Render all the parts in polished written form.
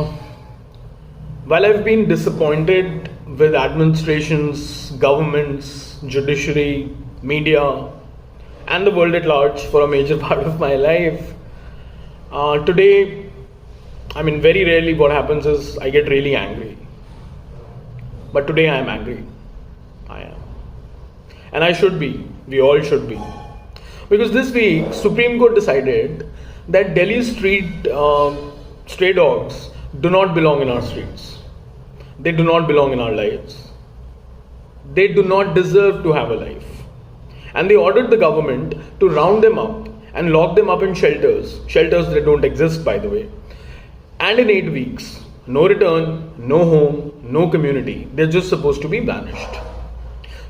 While I've been disappointed with administrations, governments, judiciary, media, and the world at large for a major part of my life, today, very rarely what happens is I get really angry. But today I am angry. I am. And I should be. We all should be. Because this week, Supreme Court decided that Delhi stray dogs do not belong in our streets. They do not belong in our lives. They do not deserve to have a life. And they ordered the government to round them up and lock them up in shelters that don't exist, by the way. And in 8 weeks, no return, no home, no community. They're just supposed to be banished.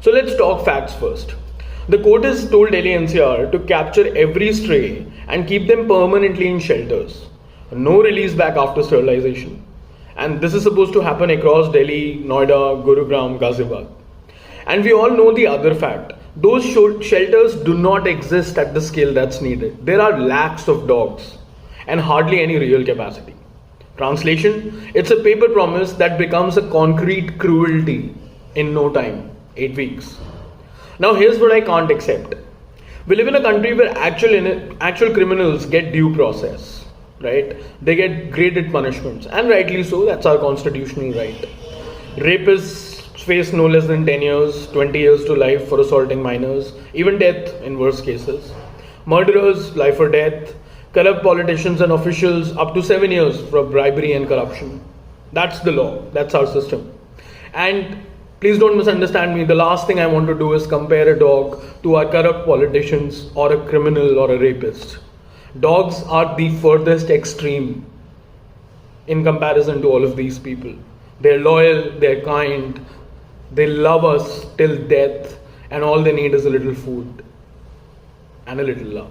So let's talk facts first. The court has told Delhi-NCR to capture every stray and keep them permanently in shelters. No release back after sterilization. And this is supposed to happen across Delhi, Noida, Gurugram, Ghaziabad. And we all know the other fact. Those shelters do not exist at the scale that's needed. There are lakhs of dogs and hardly any real capacity. Translation, it's a paper promise that becomes a concrete cruelty in no time, 8 weeks. Now here's what I can't accept. We live in a country where actual criminals get due process, right? They get graded punishments, and rightly so, that's our constitutional right. Rapists face no less than 10 years, 20 years to life for assaulting minors, even death in worse cases. Murderers, life or death. Corrupt politicians and officials, up to 7 years for bribery and corruption. That's the law. That's our system. And please don't misunderstand me. The last thing I want to do is compare a dog to our corrupt politicians or a criminal or a rapist. Dogs are the furthest extreme in comparison to all of these people. They're loyal, they're kind, they love us till death, and all they need is a little food and a little love.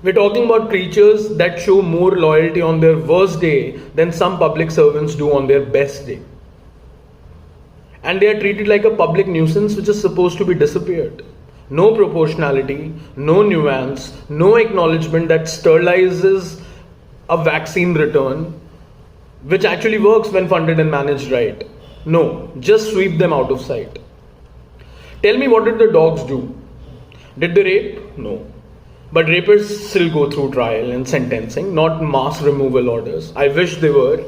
We're talking about creatures that show more loyalty on their worst day than some public servants do on their best day. And they are treated like a public nuisance which is supposed to be disappeared. No proportionality, no nuance, no acknowledgement that sterilizes a vaccine return, which actually works when funded and managed right. No, just sweep them out of sight. Tell me, what did the dogs do? Did they rape? No. But rapists still go through trial and sentencing, not mass removal orders. I wish they were.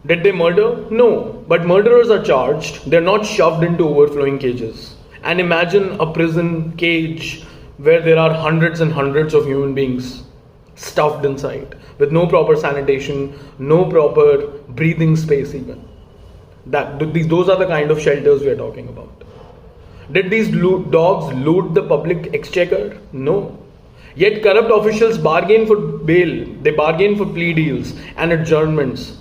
Did they murder? No. But murderers are charged. They're not shoved into overflowing cages. And imagine a prison cage where there are hundreds and hundreds of human beings stuffed inside with no proper sanitation, no proper breathing space even. Those are the kind of shelters we are talking about. Did these dogs loot the public exchequer? No. Yet corrupt officials bargain for bail, they bargain for plea deals and adjournments.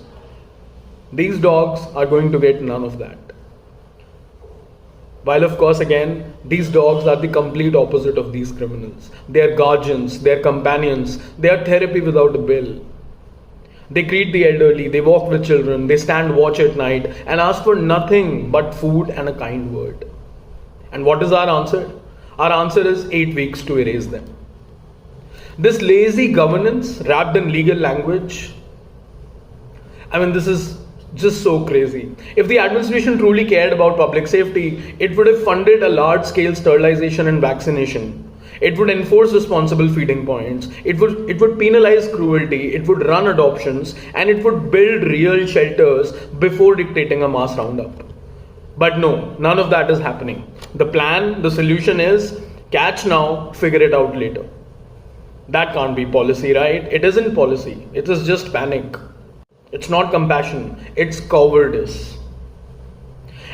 These dogs are going to get none of that. While of course again, these dogs are the complete opposite of these criminals. They are guardians, they are companions, they are therapy without a bill. They greet the elderly, they walk with children, they stand watch at night and ask for nothing but food and a kind word. And what is our answer? Our answer is 8 weeks to erase them. This lazy governance wrapped in legal language, this is just so crazy. If the administration truly cared about public safety, it would have funded a large-scale sterilization and vaccination. It would enforce responsible feeding points. It would penalize cruelty. It would run adoptions, and it would build real shelters before dictating a mass roundup. But no, none of that is happening. The plan, the solution is catch now, figure it out later. That can't be policy, right? It isn't policy. It is just panic. It's not compassion. It's cowardice.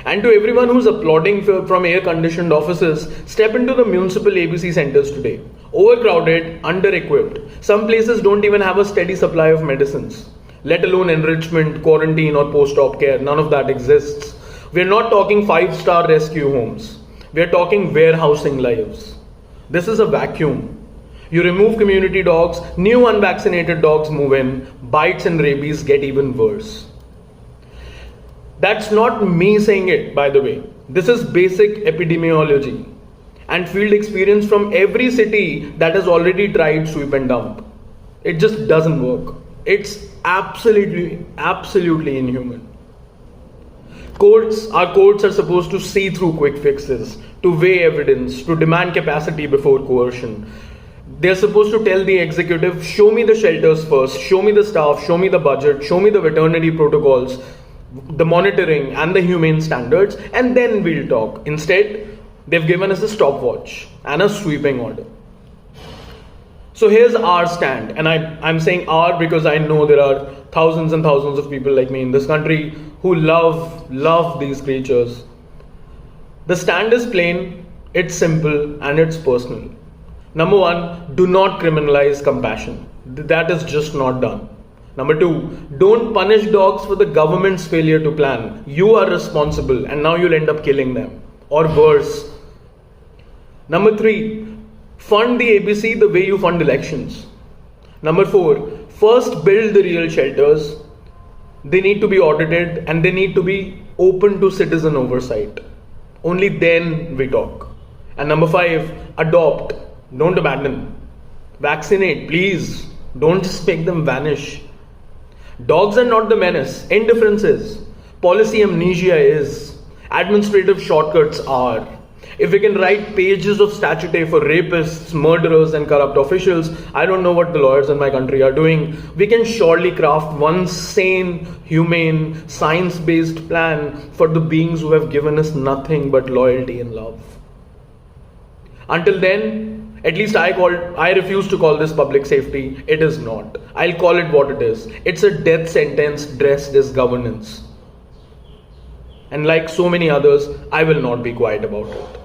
And to everyone who's applauding from air-conditioned offices, step into the municipal ABC centers today. Overcrowded, under-equipped. Some places don't even have a steady supply of medicines, let alone enrichment, quarantine or post-op care. None of that exists. We're not talking 5-star rescue homes. We're talking warehousing lives. This is a vacuum. You remove community dogs, new unvaccinated dogs move in, bites and rabies get even worse. That's not me saying it, by the way. This is basic epidemiology and field experience from every city that has already tried sweep and dump. It just doesn't work. It's absolutely inhuman. Our courts are supposed to see through quick fixes, to weigh evidence, to demand capacity before coercion. They're supposed to tell the executive, show me the shelters first, show me the staff, show me the budget, show me the veterinary protocols, the monitoring and the humane standards, and then we'll talk. Instead, they've given us a stopwatch and a sweeping order. So here's our stand, and I'm saying our because I know there are thousands and thousands of people like me in this country who love these creatures. The stand is plain, it's simple, and it's personal. Number one, do not criminalize compassion. That is just not done. Number two, don't punish dogs for the government's failure to plan. You are responsible, and now you'll end up killing them, or worse. Number three, fund the ABC the way you fund elections. Number four, first build the real shelters. They need to be audited and they need to be open to citizen oversight. Only then we talk. And number five, adopt, don't abandon. Vaccinate, please. Don't just make them vanish. Dogs are not the menace. Indifference is. Policy amnesia is. Administrative shortcuts are. If we can write pages of statute for rapists, murderers, and corrupt officials, I don't know what the lawyers in my country are doing. We can surely craft one sane, humane, science-based plan for the beings who have given us nothing but loyalty and love. Until then, at least I refuse to call this public safety. It is not. I'll call it what it is. It's a death sentence dressed as governance. And like so many others, I will not be quiet about it.